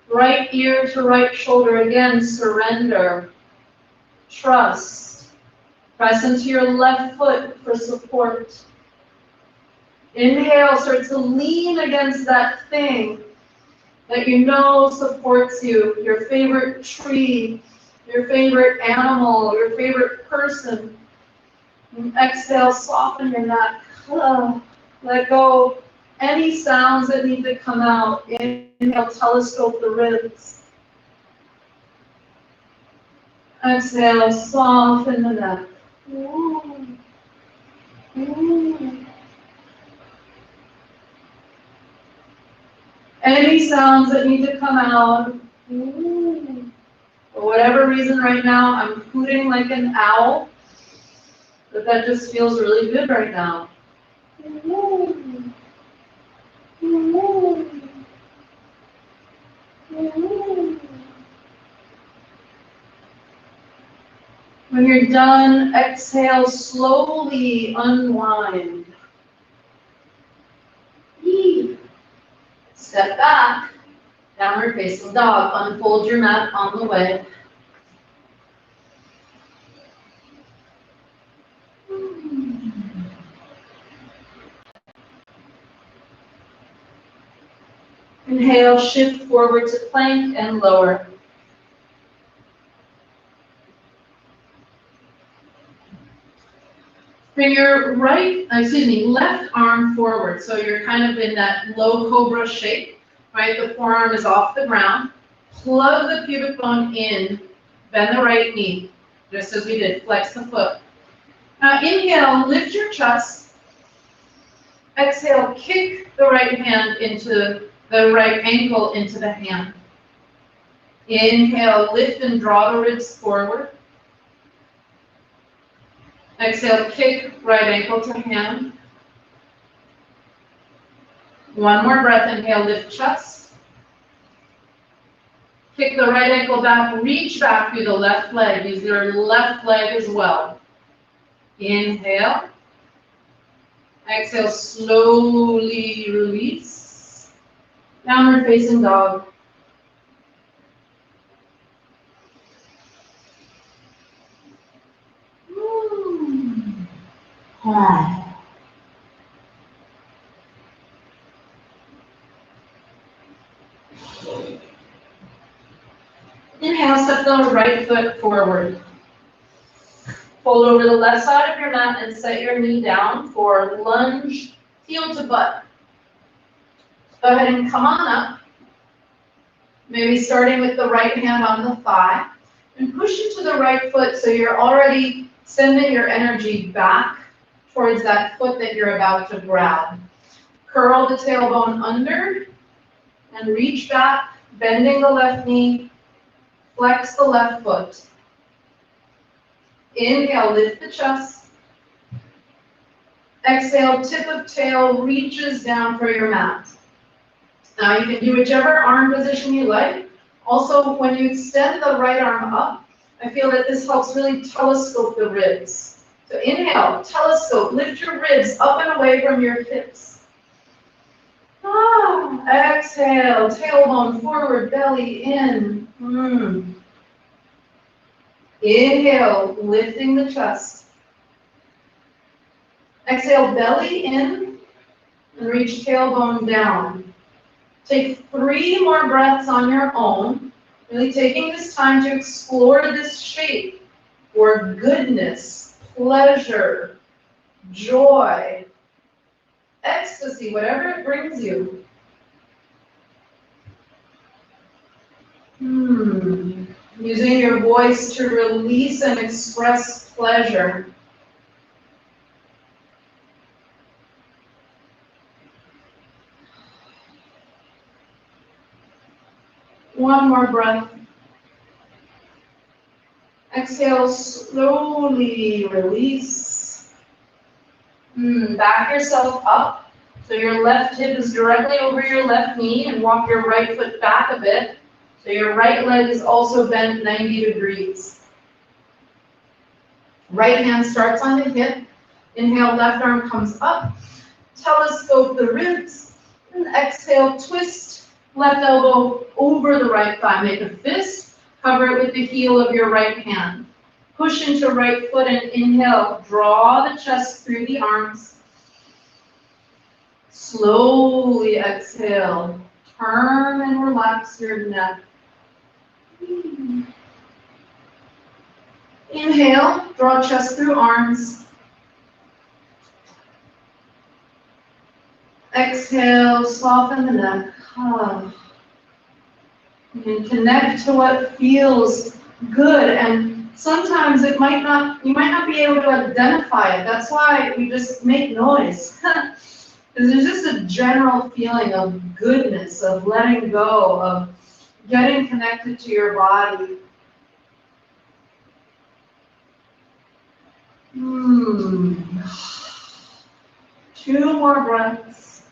right ear to right shoulder. Again, surrender, trust. Press into your left foot for support. Inhale, start to lean against that thing that you know supports you, your favorite tree, your favorite animal, your favorite person. And exhale, soften your neck. Let go any sounds that need to come out. Inhale, telescope the ribs. Exhale, soften the neck. Ooh. Ooh. Any sounds that need to come out. Ooh. For whatever reason right now, I'm hooting like an owl, but that just feels really good right now. Ooh. Ooh. Ooh. When you're done, exhale, slowly unwind. Step back, downward facing dog. Unfold your mat on the way. Inhale, shift forward to plank and lower. Bring your left arm forward. So you're kind of in that low cobra shape, right? The forearm is off the ground. Plug the pubic bone in, bend the right knee, just as we did, flex the foot. Now inhale, lift your chest. Exhale, kick the right hand into the right ankle into the hand. Inhale, lift and draw the ribs forward. Exhale, kick right ankle to hand. One more breath, inhale, lift chest. Kick the right ankle back, reach back through the left leg. Use your left leg as well. Inhale. Exhale, slowly release. Downward facing dog. Inhale, step the right foot forward. Fold over the left side of your mat and set your knee down for lunge, heel to butt. Go ahead and come on up. Maybe starting with the right hand on the thigh. And push into the right foot so you're already sending your energy back towards that foot that you're about to grab. Curl the tailbone under and reach back, bending the left knee. Flex the left foot. Inhale, lift the chest. Exhale, tip of tail reaches down for your mat. Now you can do whichever arm position you like. Also, when you extend the right arm up, I feel that this helps really telescope the ribs. So inhale, telescope, lift your ribs up and away from your hips. Exhale, tailbone forward, belly in. Inhale, lifting the chest. Exhale, belly in, and reach tailbone down. Take 3 more breaths on your own, really taking this time to explore this shape for goodness, pleasure, joy, ecstasy, whatever it brings you. Using your voice to release and express pleasure. One more breath. Exhale, slowly release. Back yourself up. So your left hip is directly over your left knee, and walk your right foot back a bit. So your right leg is also bent 90 degrees. Right hand starts on the hip. Inhale, left arm comes up. Telescope the ribs. And exhale, twist left elbow over the right thigh. Make a fist. Cover it with the heel of your right hand. Push into right foot and inhale. Draw the chest through the arms. Slowly exhale. Turn and relax your neck. Inhale, draw chest through arms. Exhale, soften the neck. And connect to what feels good. And sometimes you might not be able to identify it. That's why we just make noise. Because there's just a general feeling of goodness, of letting go, of getting connected to your body. 2 more breaths.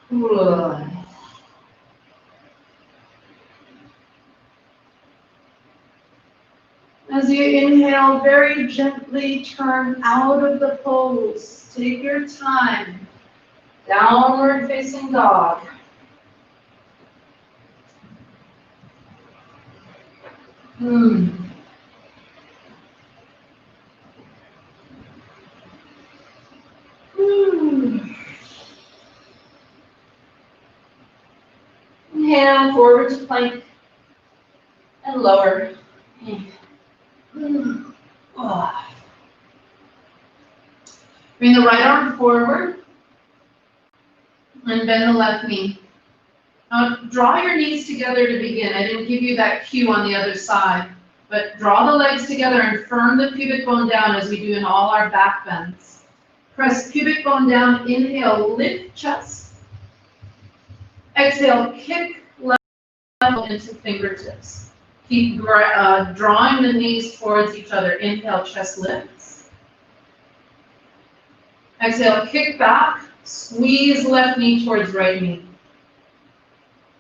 Good. As you inhale, very gently turn out of the pose. Take your time. Downward facing dog. Inhale, forward to plank, and lower. Bring the right arm forward, and bend the left knee. Now, draw your knees together to begin. I didn't give you that cue on the other side, but draw the legs together and firm the pubic bone down as we do in all our back bends. Press pubic bone down, inhale, lift chest. Exhale, kick left into fingertips. Keep drawing the knees towards each other. Inhale, chest lifts. Exhale, kick back, squeeze left knee towards right knee.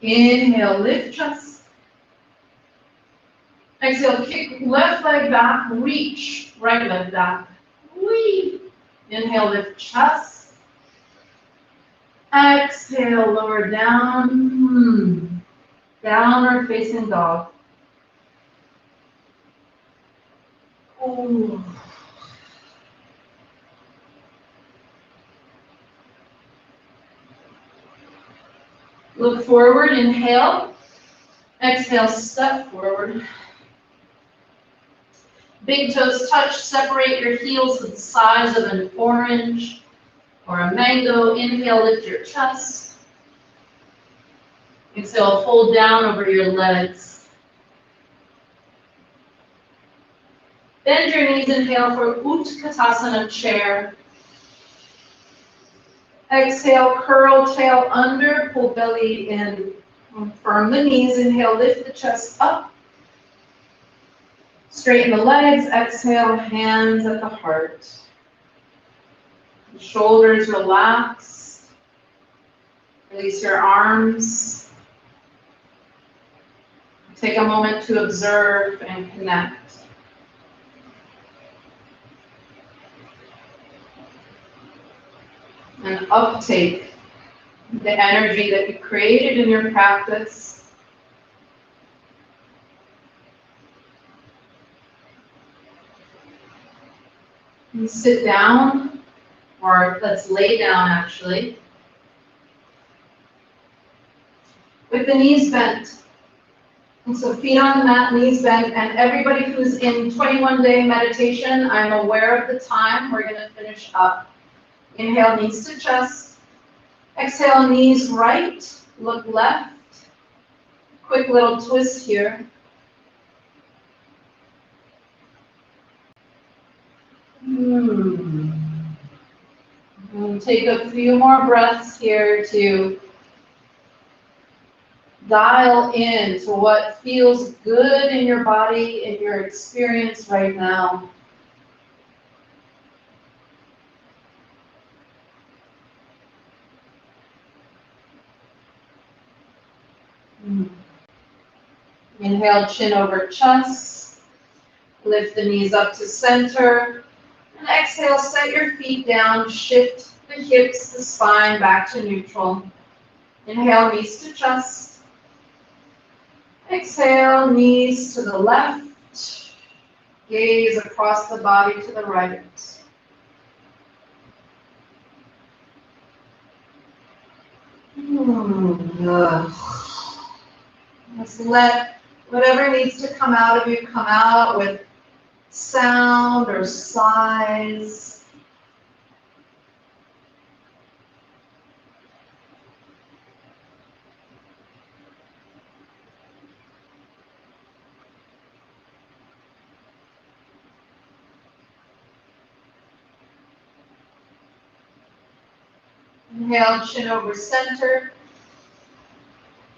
Inhale, lift chest. Exhale, kick left leg back, reach right leg back. Whee! Inhale, lift chest. Exhale, lower down. Downward facing dog. Ooh. Look forward, inhale. Exhale, step forward. Big toes touch, separate your heels with the size of an orange or a mango. Inhale, lift your chest. Exhale, fold down over your legs. Bend your knees, inhale for Utkatasana chair. Exhale, curl tail under, pull belly in. Firm the knees, inhale, lift the chest up. Straighten the legs, exhale, hands at the heart. Shoulders relaxed. Release your arms. Take a moment to observe and connect. And uptake the energy that you created in your practice. And sit down, or let's lay down actually, with the knees bent. And so feet on the mat, knees bent, and everybody who's in 21-day meditation, I'm aware of the time, we're gonna finish up. Inhale, knees to chest. Exhale, knees right, look left. Quick little twist here. And take a few more breaths here to dial in to what feels good in your body, in your experience right now. Inhale, chin over chest. Lift the knees up to center. And exhale, set your feet down. Shift the hips, the spine back to neutral. Inhale, knees to chest. Exhale, knees to the left. Gaze across the body to the right. Just let whatever needs to come out of you come out with sound or sighs. Inhale, chin over center.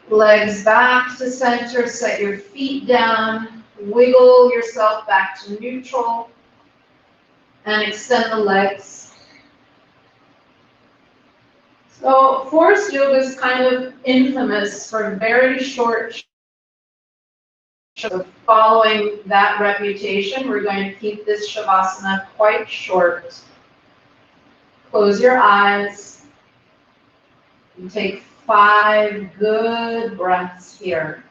Legs back to center, set your feet down, wiggle yourself back to neutral, and extend the legs. So Forrest yoga is kind of infamous for very short. So following that reputation, we're going to keep this Shavasana quite short. Close your eyes and take 5 good breaths here.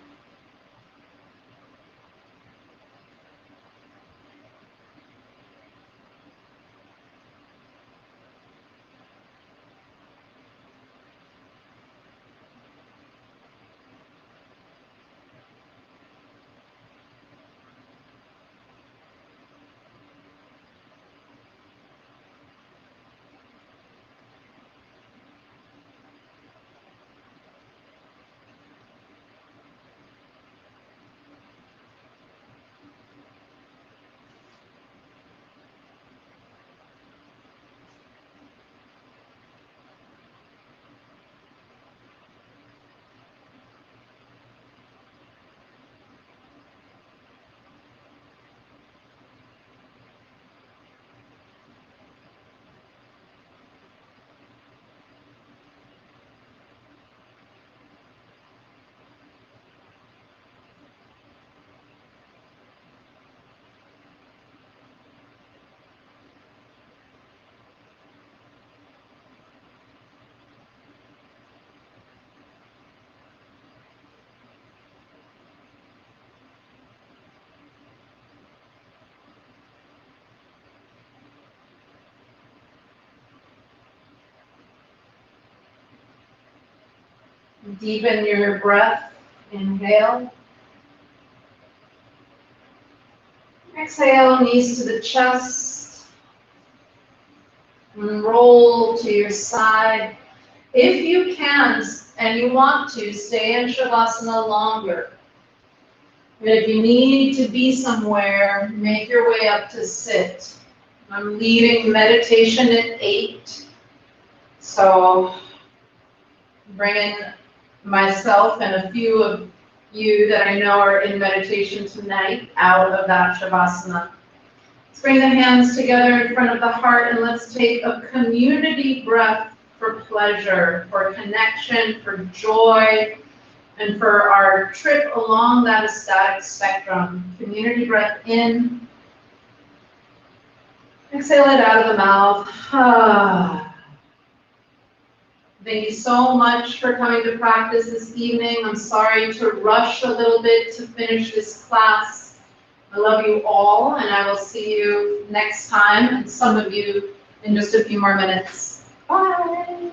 Deepen your breath. Inhale. Exhale, knees to the chest. And roll to your side. If you can and you want to, stay in Shavasana longer. But if you need to be somewhere, make your way up to sit. I'm leading meditation at 8. So bringing myself and a few of you that I know are in meditation tonight out of that Shavasana. Let's bring the hands together in front of the heart and let's take a community breath for pleasure, for connection, for joy, and for our trip along that ecstatic spectrum. Community breath in. Exhale it out of the mouth. Thank you so much for coming to practice this evening. I'm sorry to rush a little bit to finish this class. I love you all, and I will see you next time, and some of you in just a few more minutes. Bye.